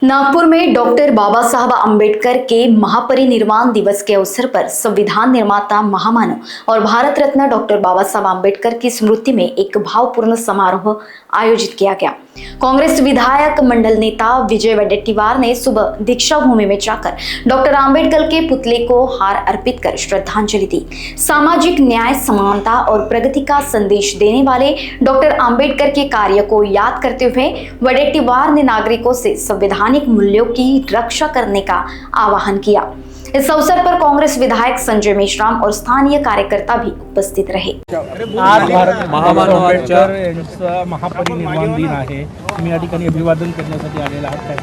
नागपुर में डॉक्टर बाबा साहब अम्बेडकर के महापरिनिर्वाण दिवस के अवसर पर संविधान निर्माता महामानव और भारत रत्न डॉक्टर बाबा साहब अम्बेडकर की स्मृति में एक भावपूर्ण समारोह आयोजित किया गया। कांग्रेस विधायक मंडल नेता विजय वडेट्टीवार ने सुबह दीक्षा भूमि में जाकर डॉक्टर अम्बेडकर के पुतले को हार अर्पित कर श्रद्धांजलि दी। सामाजिक न्याय, समानता और प्रगति का संदेश देने वाले डॉक्टर अम्बेडकर के कार्य को याद करते हुए वडेट्टीवार ने नागरिकों से संवैधानिक मूल्यों की रक्षा करने का आह्वान किया। इस अवसर पर कांग्रेस विधायक संजय मेश्राम और स्थानीय कार्यकर्ता भी उपस्थित रहे। आज भारत महामानवांच्या यांचा महापरिनिर्वाण दिन आहे। तुम्ही या ठिकाणी अभिवादन करण्यासाठी आलेला आहात काय?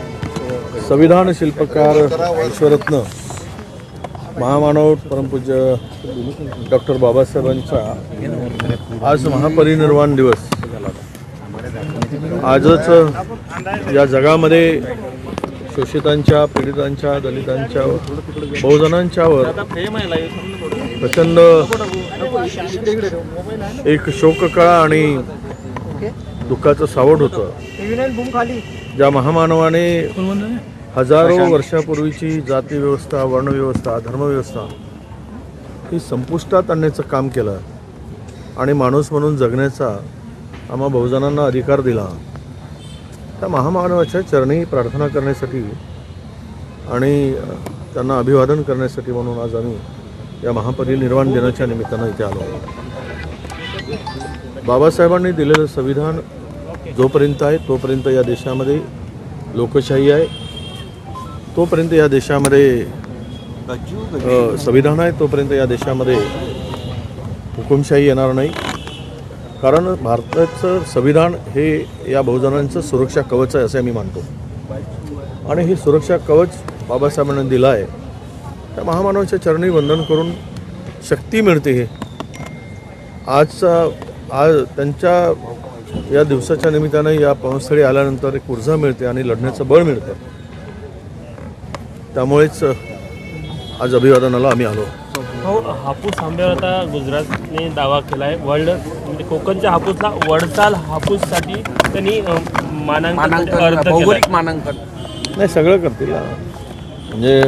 संविधान शिल्पकार विश्वरत्न महामानव परमपूज्य डॉक्टर बाबासाहेबांचा आज महापरिनिर्वाण दिवस। आजच या जगामध्ये शोषितांच्या, पीडितांच्या, दलितांच्या, बहुजनांच्यावर प्रचंड एक शोककळा आणि दुःखाचं सावट होतं। ज्या महामानवाने हजारो वर्षापूर्वीची जाती व्यवस्था, वर्णव्यवस्था, धर्मव्यवस्था ही संपुष्टात आणण्याचं काम केलं आणि माणूस म्हणून जगण्याचा आम्हा बहुजनांना अधिकार दिला। त्या महामानवाच्या चरणी प्रार्थना करण्यासाठी आणि त्यांना अभिवादन करण्यासाठी म्हणून आज आम्ही या महापरिनिर्वाण दिनाच्या निमित्तानं इथे आलो। बाबासाहेबांनी दिलेलं संविधान जोपर्यंत आहे तोपर्यंत या देशामध्ये लोकशाही आहे, तोपर्यंत या देशामध्ये संविधान आहे तोपर्यंत या देशामध्ये हुकुमशाही येणार नाही। कारण भारताचं संविधान हे या बहुजनांचं सुरक्षा कवच आहे असे आम्ही मानतो आणि हे सुरक्षा कवच बाबासाहेबांनी दिलं आहे। त्या महामानवाच्या चरणी वंदन करून शक्ती मिळते। हे आज त्यांच्या या दिवसाच्या निमित्तानं या पावनस्थळी आल्यानंतर एक ऊर्जा मिळते आणि लढण्याचं बळ मिळतं। त्यामुळेच आज अभिवादनाला आम्ही आलो। हापूस आंब्यावर आता गुजरातने दावा केला आहे। वर्ल्ड म्हणजे कोकणच्या हापूसला वडताल हापूससाठी त्यांनी भौगोलिक मानांकन नाही सगळं करतील। म्हणजे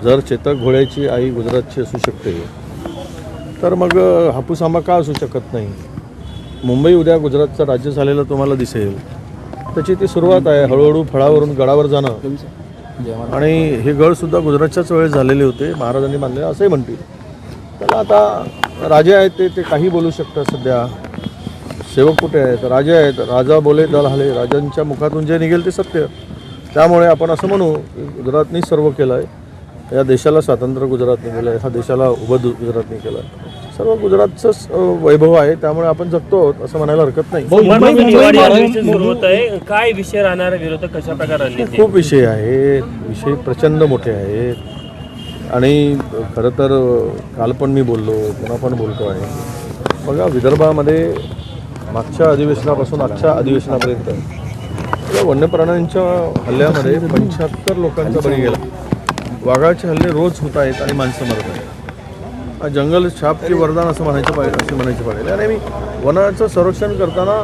जर चेतक घोड्याची आई गुजरातची असू शकते तर मग हापूस आंबा का असू शकत नाही। मुंबई उद्या गुजरातचं राज्य झालेलं तुम्हाला दिसेल। त्याची ती सुरुवात आहे, हळूहळू फळावरून गडावर जाणं आणि हे गडसुद्धा गुजरातच्याच वेळेस झालेले होते, महाराजांनी बांधले असंही म्हणतील। त्याला आता राजे आहेत ते काही बोलू शकतात। सध्या सेवक कुठे आहेत? राजे आहेत। राजा बोले दल हाले, राजांच्या मुखातून जे निघेल ते सत्य। त्यामुळे आपण असं म्हणू की गुजरातनी सर्व केलं आहे। या देशाला स्वातंत्र्य गुजरातने दिलं आहे, ह्या देशाला उभं गुजरातने केलं आहे। सर्व गुजरातचंच वैभव आहे, त्यामुळे आपण जगतो असं म्हणायला हरकत नाही। काय विषय राहणार विरोधक कशा प्रकारे? खूप विषय आहे, विषय प्रचंड मोठे आहेत आणि खरं तर काल पण मी बोललो, पुन्हा पण बोलतो आहे। बघा, विदर्भामध्ये मागच्या अधिवेशनापासून आजच्या अधिवेशनापर्यंत या वन्यप्राण्यांच्या हल्ल्यामध्ये 75 लोकांचा बळी गेला। वाघाचे हल्ले रोज होत आहेत आणि माणसं मरत आहेत। जंगल छाप की वरदान असं म्हणायचं पाहिजे आणि मी वनाचं संरक्षण करताना,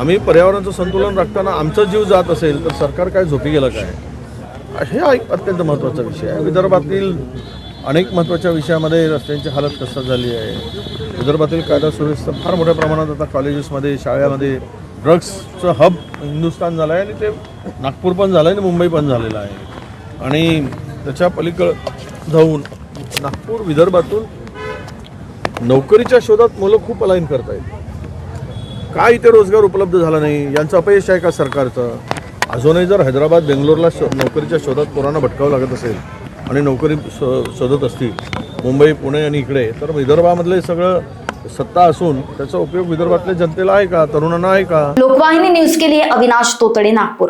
आम्ही पर्यावरणाचं संतुलन राखताना आमचा जीव जात असेल तर सरकार काय झोपी गेलं काय? हे एक अत्यंत महत्त्वाचा विषय आहे। विदर्भातील अनेक महत्त्वाच्या विषयामध्ये रस्त्यांची हालत कशी झाली आहे। विदर्भातील कायदा सुव्यवस्था फार मोठ्या प्रमाणात आता कॉलेजेसमध्ये, शाळेमध्ये ड्रग्सचं हब हिंदुस्थान झालं आहे आणि ते नागपूर पण झालं आहे आणि मुंबई पण झालेलं आहे। आणि त्याच्या पलीकडं जाऊन नागपूर विदर्भातून नोकरीच्या शोधात मुलं खूप पलायन करत आहेत। काय इथे रोजगार उपलब्ध झाला नाही यांचं अपयश आहे का सरकारचं? अजूनही जर हैदराबाद, बेंगलोरला नोकरीच्या शोधात पोरांना भटकावं लागत असेल आणि नोकरी शोधत असतील मुंबई, पुणे आणि इकडे, तर विदर्भामधले सगळं सत्ता असून त्याचा उपयोग विदर्भातल्या जनतेला आहे का, तरुणांना आहे का? लोकवाहिनी न्यूज के लिए अविनाश तोतड़े, नागपुर।